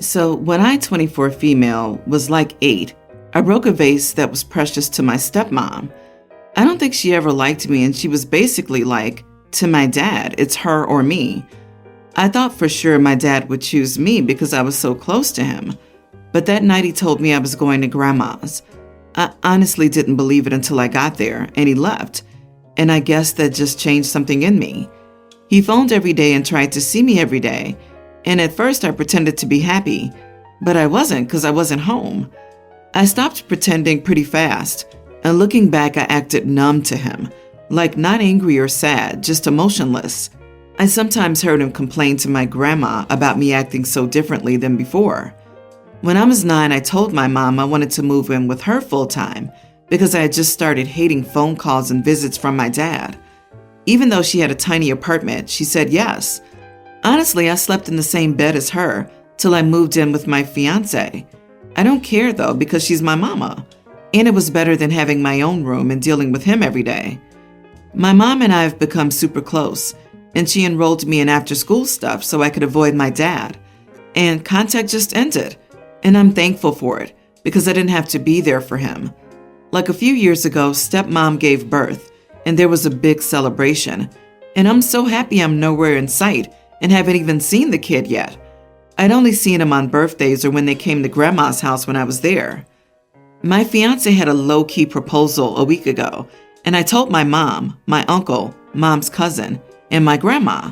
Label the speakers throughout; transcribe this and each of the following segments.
Speaker 1: So when I, 24 female, was like 8, I broke a vase that was precious to my stepmom. I don't think she ever liked me, and she was basically like, to my dad, it's her or me. I thought for sure my dad would choose me because I was so close to him. But that night he told me I was going to grandma's. I honestly didn't believe it until I got there, and he left. And I guess that just changed something in me. He phoned every day and tried to see me every day. And at first I pretended to be happy, but I wasn't because I wasn't home. I stopped pretending pretty fast, and looking back I acted numb to him, like not angry or sad, just emotionless. I sometimes heard him complain to my grandma about me acting so differently than before. When I was 9, I told my mom I wanted to move in with her full time because I had just started hating phone calls and visits from my dad. Even though she had a tiny apartment, she said yes. Honestly, I slept in the same bed as her till I moved in with my fiance. I don't care though because she's my mama, and it was better than having my own room and dealing with him every day. My mom and I have become super close, and she enrolled me in after-school stuff so I could avoid my dad. And contact just ended, and I'm thankful for it because I didn't have to be there for him. Like a few years ago, stepmom gave birth, and there was a big celebration, and I'm so happy I'm nowhere in sight and haven't even seen the kid yet. I'd only seen him on birthdays or when they came to grandma's house when I was there. My fiance had a low-key proposal a week ago, and I told my mom, my uncle, mom's cousin, and my grandma.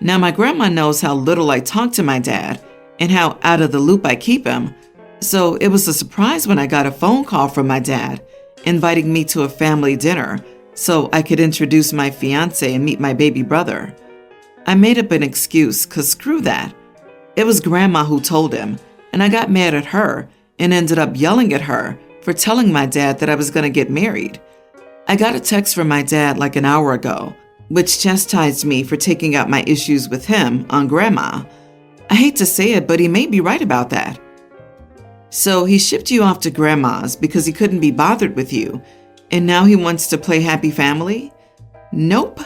Speaker 1: Now my grandma knows how little I talk to my dad and how out of the loop I keep him, so it was a surprise when I got a phone call from my dad inviting me to a family dinner so I could introduce my fiance and meet my baby brother. I made up an excuse because screw that. It was grandma who told him, and I got mad at her and ended up yelling at her for telling my dad that I was going to get married. I got a text from my dad like an hour ago, which chastised me for taking out my issues with him on grandma. I hate to say it, but he may be right about that. So he shipped you off to grandma's because he couldn't be bothered with you, and now he wants to play happy family? Nope.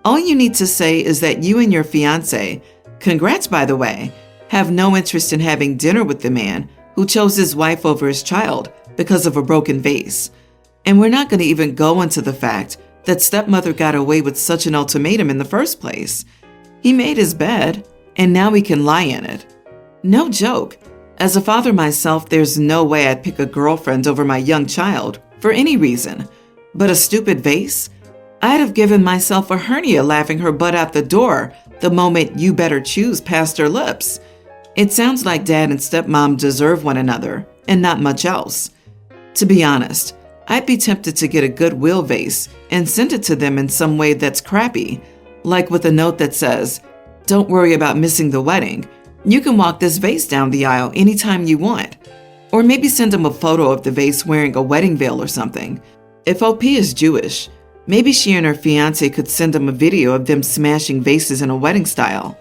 Speaker 1: All you need to say is that you and your fiance, congrats by the way, have no interest in having dinner with the man who chose his wife over his child because of a broken vase. And we're not going to even go into the fact that stepmother got away with such an ultimatum in the first place. He made his bed, and now he can lie in it. No joke. As a father myself, there's no way I'd pick a girlfriend over my young child for any reason. But a stupid vase? I'd have given myself a hernia laughing her butt out the door the moment "you better choose" passed her lips. It sounds like dad and stepmom deserve one another and not much else. To be honest, I'd be tempted to get a Goodwill vase and send it to them in some way that's crappy, like with a note that says, "Don't worry about missing the wedding. You can walk this vase down the aisle anytime you want." Or maybe send them a photo of the vase wearing a wedding veil or something. If OP is Jewish, maybe she and her fiance could send him a video of them smashing vases in a wedding style.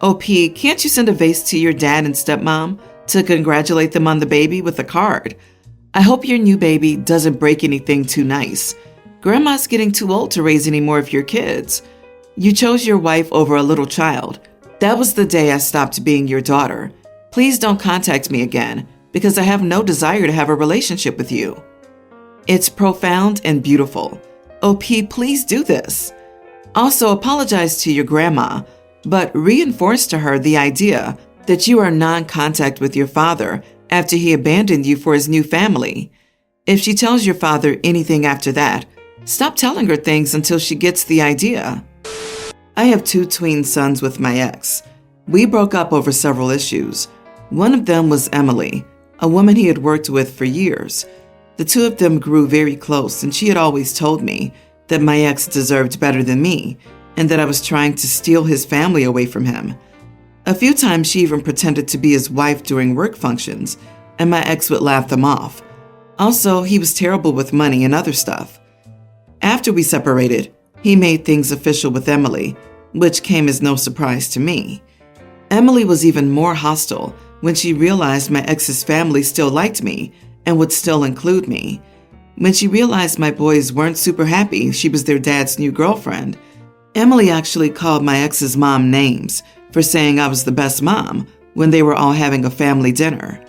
Speaker 1: OP, can't you send a vase to your dad and stepmom to congratulate them on the baby with a card? I hope your new baby doesn't break anything too nice. Grandma's getting too old to raise any more of your kids. You chose your wife over a little child. That was the day I stopped being your daughter. Please don't contact me again because I have no desire to have a relationship with you. It's profound and beautiful. OP, please do this. Also, apologize to your grandma, but reinforce to her the idea that you are non-contact with your father after he abandoned you for his new family. If she tells your father anything after that, stop telling her things until she gets the idea. I have 2 tween sons with my ex. We broke up over several issues. One of them was Emily, a woman he had worked with for years. The 2 of them grew very close, and she had always told me that my ex deserved better than me, and that I was trying to steal his family away from him. A few times she even pretended to be his wife during work functions, and my ex would laugh them off. Also, he was terrible with money and other stuff. After we separated, he made things official with Emily, which came as no surprise to me. Emily was even more hostile when she realized my ex's family still liked me and would still include me. When she realized my boys weren't super happy she was their dad's new girlfriend, Emily actually called my ex's mom names for saying I was the best mom, when they were all having a family dinner.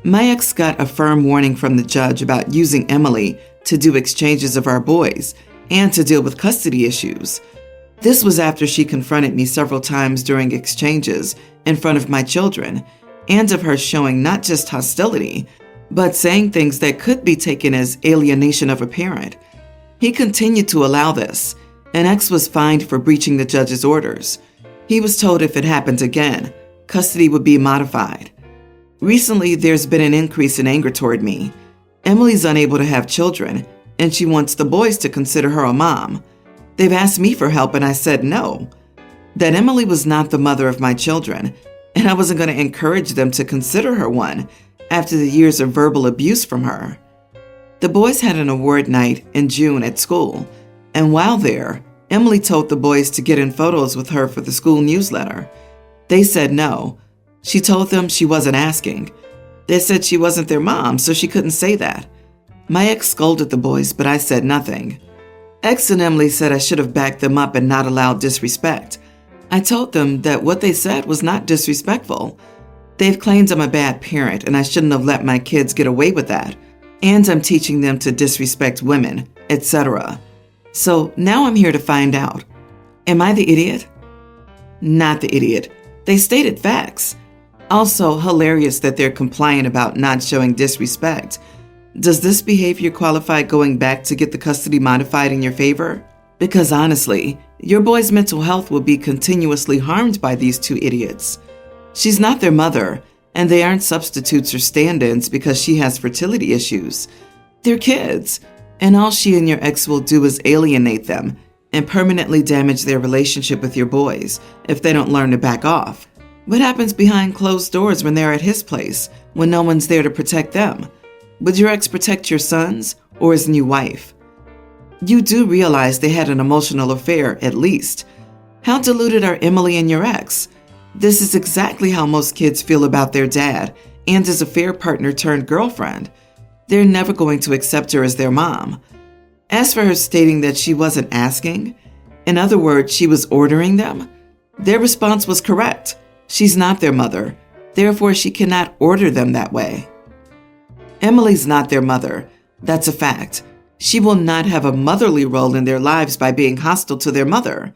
Speaker 1: My ex got a firm warning from the judge about using Emily to do exchanges of our boys and to deal with custody issues. This was after she confronted me several times during exchanges in front of my children, and of her showing not just hostility, but saying things that could be taken as alienation of a parent. He continued to allow this, and X was fined for breaching the judge's orders. He was told if it happened again, custody would be modified. Recently, there's been an increase in anger toward me. Emily's unable to have children, and she wants the boys to consider her a mom. They've asked me for help, and I said no. That Emily was not the mother of my children, and I wasn't going to encourage them to consider her one after the years of verbal abuse from her. The boys had an award night in June at school, and while there, Emily told the boys to get in photos with her for the school newsletter. They said no. She told them she wasn't asking. They said she wasn't their mom, so she couldn't say that. My ex scolded the boys, but I said nothing. X and Emily said I should have backed them up and not allowed disrespect. I told them that what they said was not disrespectful. They've claimed I'm a bad parent and I shouldn't have let my kids get away with that. And I'm teaching them to disrespect women, etc. So now I'm here to find out. Am I the idiot? Not the idiot. They stated facts. Also hilarious that they're compliant about not showing disrespect. Does this behavior qualify going back to get the custody modified in your favor? Because honestly, your boy's mental health will be continuously harmed by these two idiots. She's not their mother, and they aren't substitutes or stand-ins because she has fertility issues. They're kids, and all she and your ex will do is alienate them and permanently damage their relationship with your boys if they don't learn to back off. What happens behind closed doors when they're at his place, when no one's there to protect them? Would your ex protect your sons or his new wife? You do realize they had an emotional affair, at least. How deluded are Emily and your ex? This is exactly how most kids feel about their dad and his affair partner turned girlfriend. They're never going to accept her as their mom. As for her stating that she wasn't asking, in other words, she was ordering them, their response was correct. She's not their mother, therefore she cannot order them that way. Emily's not their mother. That's a fact. She will not have a motherly role in their lives by being hostile to their mother.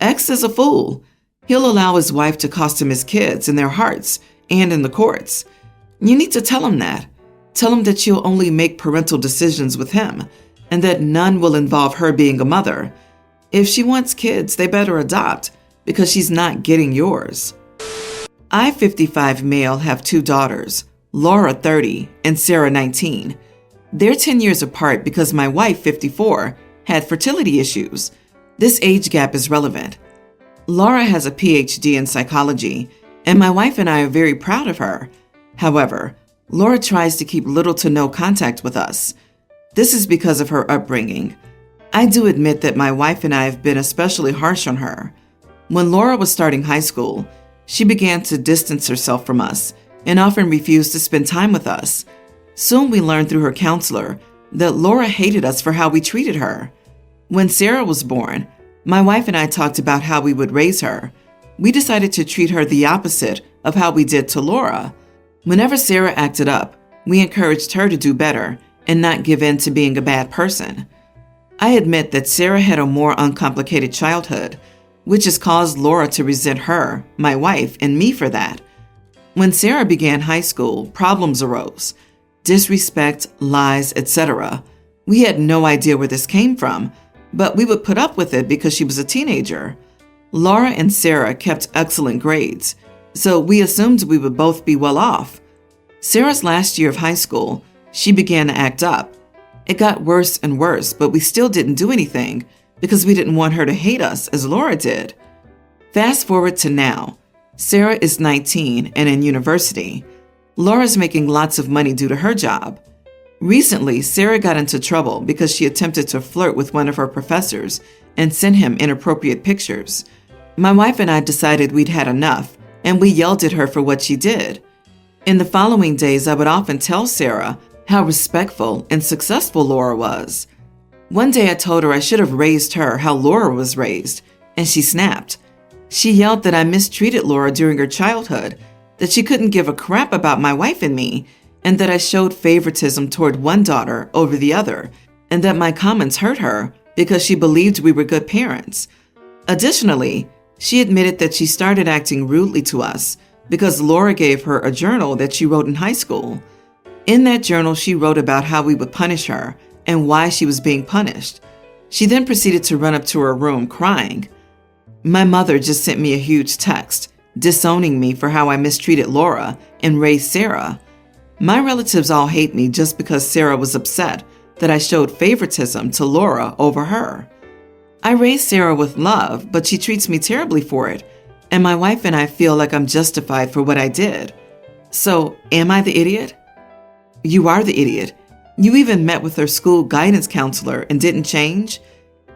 Speaker 1: X is a fool. He'll allow his wife to cost him his kids in their hearts and in the courts. You need to tell him that. Tell him that you'll only make parental decisions with him and that none will involve her being a mother. If she wants kids, they better adopt because she's not getting yours. I, 55 male, have two daughters, Laura, 30, and Sarah, 19. They're 10 years apart because my wife, 54, had fertility issues. This age gap is relevant. Laura has a PhD in psychology, and my wife and I are very proud of her. However, Laura tries to keep little to no contact with us. This is because of her upbringing. I do admit that my wife and I have been especially harsh on her. When Laura was starting high school, she began to distance herself from us and often refused to spend time with us. Soon we learned through her counselor that Laura hated us for how we treated her. When Sarah was born, my wife and I talked about how we would raise her. We decided to treat her the opposite of how we did to Laura. Whenever Sarah acted up, we encouraged her to do better and not give in to being a bad person. I admit that Sarah had a more uncomplicated childhood, which has caused Laura to resent her, my wife, and me for that. When Sarah began high school, problems arose. Disrespect, lies, etc. We had no idea where this came from, but we would put up with it because she was a teenager. Laura and Sarah kept excellent grades, so we assumed we would both be well off. Sarah's last year of high school, she began to act up. It got worse and worse, but we still didn't do anything because we didn't want her to hate us as Laura did. Fast forward to now. Sarah is 19 and in university. Laura's making lots of money due to her job. Recently, Sarah got into trouble because she attempted to flirt with one of her professors and sent him inappropriate pictures. My wife and I decided we'd had enough, and we yelled at her for what she did. In the following days, I would often tell Sarah how respectful and successful Laura was. One day I told her I should have raised her how Laura was raised, and she snapped. She yelled that I mistreated Laura during her childhood, that she couldn't give a crap about my wife and me, and that I showed favoritism toward one daughter over the other, and that my comments hurt her because she believed we were good parents. Additionally, she admitted that she started acting rudely to us because Laura gave her a journal that she wrote in high school. In that journal, she wrote about how we would punish her and why she was being punished. She then proceeded to run up to her room crying. My mother just sent me a huge text, disowning me for how I mistreated Laura and raised Sarah. My relatives all hate me just because Sarah was upset that I showed favoritism to Laura over her. I raised Sarah with love, but she treats me terribly for it, and my wife and I feel like I'm justified for what I did. So, am I the idiot? You are the idiot. You even met with her school guidance counselor and didn't change?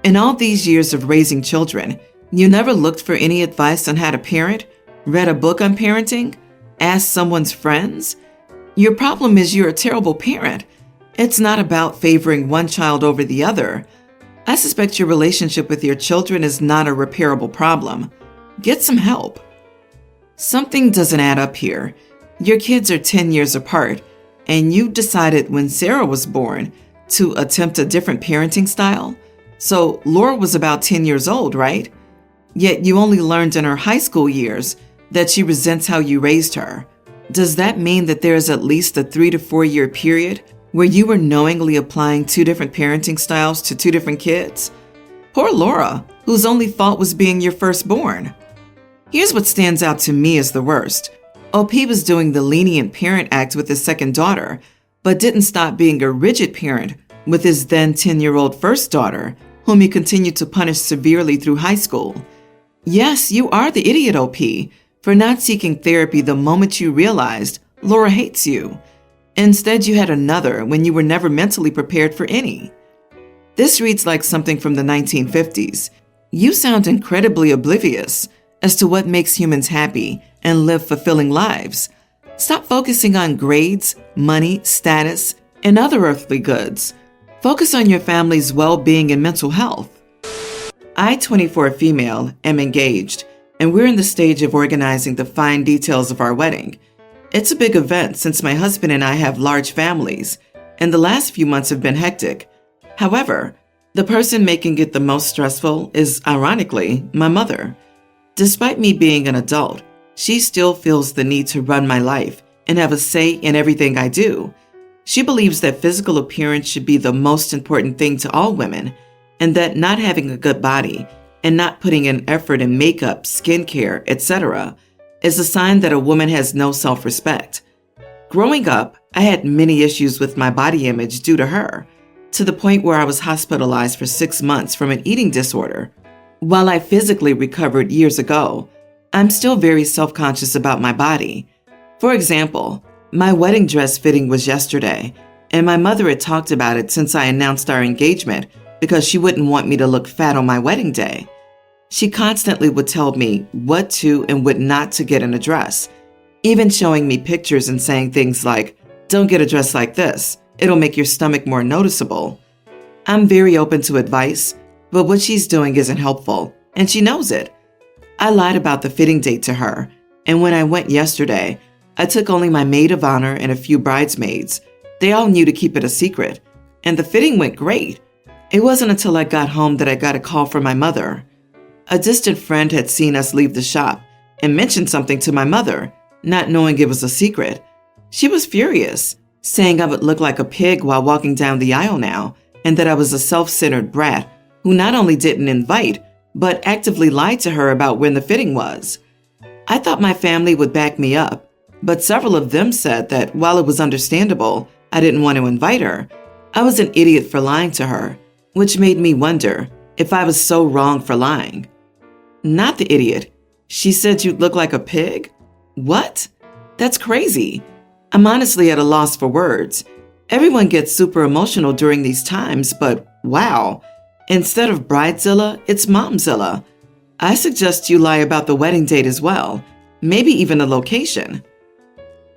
Speaker 1: In all these years of raising children, you never looked for any advice on how to parent, read a book on parenting, asked someone's friends? Your problem is you're a terrible parent. It's not about favoring one child over the other. I suspect your relationship with your children is not a repairable problem. Get some help. Something doesn't add up here. Your kids are 10 years apart, and you decided when Sarah was born to attempt a different parenting style. So Laura was about 10 years old, right? Yet you only learned in her high school years that she resents how you raised her. Does that mean that there is at least a 3 to 4 year period where you were knowingly applying 2 different parenting styles to 2 different kids? Poor Laura, whose only fault was being your firstborn. Here's what stands out to me as the worst. OP was doing the lenient parent act with his second daughter, but didn't stop being a rigid parent with his then 10-year-old first daughter, whom he continued to punish severely through high school. Yes, you are the idiot, OP, for not seeking therapy the moment you realized Laura hates you. Instead, you had another when you were never mentally prepared for any. This reads like something from the 1950s. You sound incredibly oblivious as to what makes humans happy and live fulfilling lives. Stop focusing on grades, money, status, and other earthly goods. Focus on your family's well-being and mental health. I, 24 female, am engaged, and we're in the stage of organizing the fine details of our wedding. It's a big event since my husband and I have large families, and the last few months have been hectic. However, the person making it the most stressful is, ironically, my mother. Despite me being an adult, she still feels the need to run my life and have a say in everything I do. She believes that physical appearance should be the most important thing to all women, and that not having a good body and not putting in effort in makeup, skincare, etc., is a sign that a woman has no self-respect. Growing up, I had many issues with my body image due to her, to the point where I was hospitalized for 6 months from an eating disorder. While I physically recovered years ago, I'm still very self-conscious about my body. For example, my wedding dress fitting was yesterday, and my mother had talked about it since I announced our engagement because she wouldn't want me to look fat on my wedding day. She constantly would tell me what to and what not to get in a dress, even showing me pictures and saying things like, "Don't get a dress like this. It'll make your stomach more noticeable." I'm very open to advice, but what she's doing isn't helpful, and she knows it. I lied about the fitting date to her, and when I went yesterday, I took only my maid of honor and a few bridesmaids. They all knew to keep it a secret, and the fitting went great. It wasn't until I got home that I got a call from my mother. A distant friend had seen us leave the shop and mentioned something to my mother, not knowing it was a secret. She was furious, saying I would look like a pig while walking down the aisle now, and that I was a self-centered brat who not only didn't invite, but actively lied to her about when the fitting was. I thought my family would back me up, but several of them said that while it was understandable I didn't want to invite her, I was an idiot for lying to her, which made me wonder if I was so wrong for lying. Not the idiot. She said you'd look like a pig? What? That's crazy. I'm honestly at a loss for words. Everyone gets super emotional during these times, but wow. Instead of Bridezilla, it's Momzilla. I suggest you lie about the wedding date as well, maybe even the location.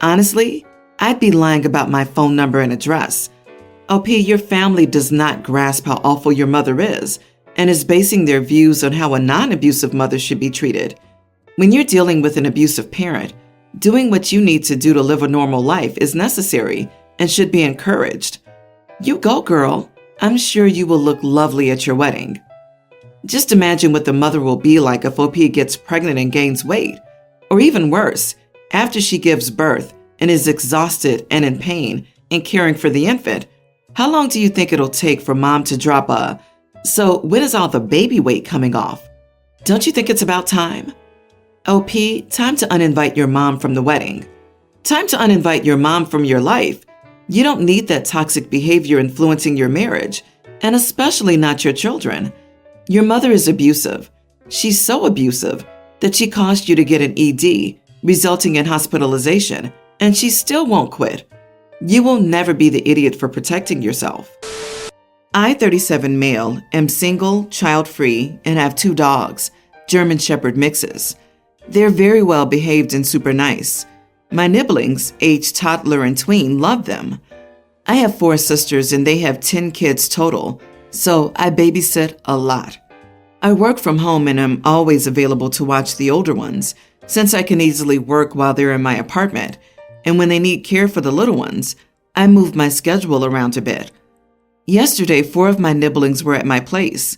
Speaker 1: Honestly, I'd be lying about my phone number and address. OP, your family does not grasp how awful your mother is and is basing their views on how a non-abusive mother should be treated. When you're dealing with an abusive parent, Doing what you need to do to live a normal life is necessary and should be encouraged. You go, girl. I'm sure you will look lovely at your wedding. Just imagine what the mother will be like if OP gets pregnant and gains weight. Or even worse, after she gives birth and is exhausted and in pain in caring for the infant. How long do you think it'll take for mom to drop So when is all the baby weight coming off? Don't you think it's about time? OP, time to uninvite your mom from the wedding. Time to uninvite your mom from your life. You don't need that toxic behavior influencing your marriage, and especially not your children. Your mother is abusive. She's so abusive that she caused you to get an ED, resulting in hospitalization, and she still won't quit. You will never be the idiot for protecting yourself. I, 37 male, am single, child-free, and have 2 dogs, German Shepherd mixes. They're very well behaved and super nice. My nibblings, aged toddler and tween, love them. I have 4 sisters and they have 10 kids total, so I babysit a lot. I work from home and am always available to watch the older ones, since I can easily work while they're in my apartment, and when they need care for the little ones, I move my schedule around a bit. Yesterday, 4 of my nibblings were at my place.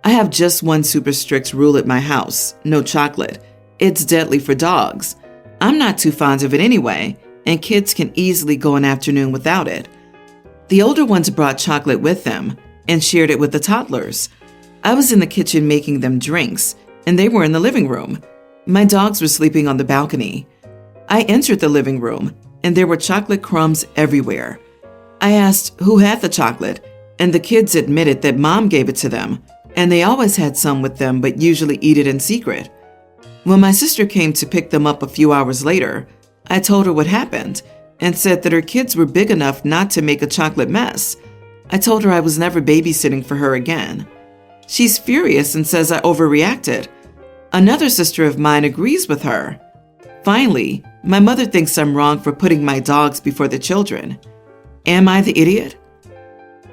Speaker 1: I have just one super strict rule at my house: no chocolate. It's deadly for dogs. I'm not too fond of it anyway, and kids can easily go an afternoon without it. The older ones brought chocolate with them and shared it with the toddlers. I was in the kitchen making them drinks, and they were in the living room. My dogs were sleeping on the balcony. I entered the living room, and there were chocolate crumbs everywhere. I asked who had the chocolate, and the kids admitted that mom gave it to them, and they always had some with them but usually eat it in secret. When my sister came to pick them up a few hours later, I told her what happened and said that her kids were big enough not to make a chocolate mess. I told her I was never babysitting for her again. She's furious and says I overreacted. Another sister of mine agrees with her. Finally, my mother thinks I'm wrong for putting my dogs before the children. Am I the idiot?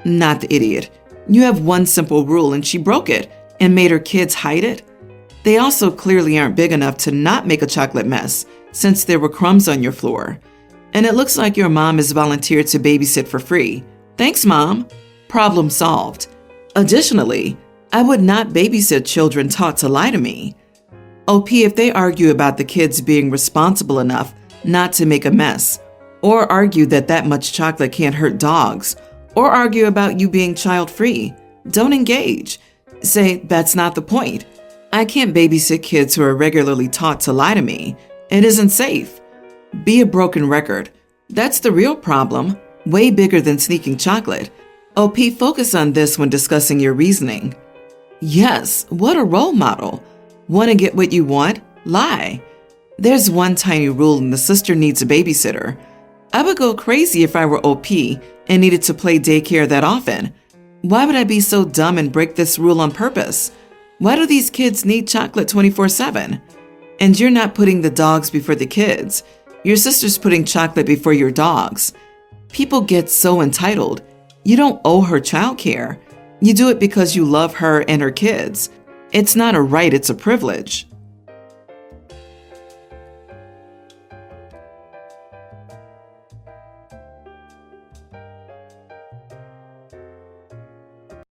Speaker 1: Not the idiot. You have one simple rule and she broke it and made her kids hide it. They also clearly aren't big enough to not make a chocolate mess since there were crumbs on your floor. And it looks like your mom has volunteered to babysit for free. Thanks, Mom. Problem solved. Additionally, I would not babysit children taught to lie to me. OP, if they argue about the kids being responsible enough not to make a mess, or argue that that much chocolate can't hurt dogs, or argue about you being child-free, don't engage. Say, that's not the point. I can't babysit kids who are regularly taught to lie to me. It isn't safe. Be a broken record. That's the real problem, way bigger than sneaking chocolate. OP, focus on this when discussing your reasoning. Yes, what a role model. Want to get what you want? Lie. There's one tiny rule and the sister needs a babysitter. I would go crazy if I were OP and needed to play daycare that often. Why would I be so dumb and break this rule on purpose? Why do these kids need chocolate 24/7? And you're not putting the dogs before the kids. Your sister's putting chocolate before your dogs. People get so entitled. You don't owe her childcare. You do it because you love her and her kids. It's not a right, it's a privilege.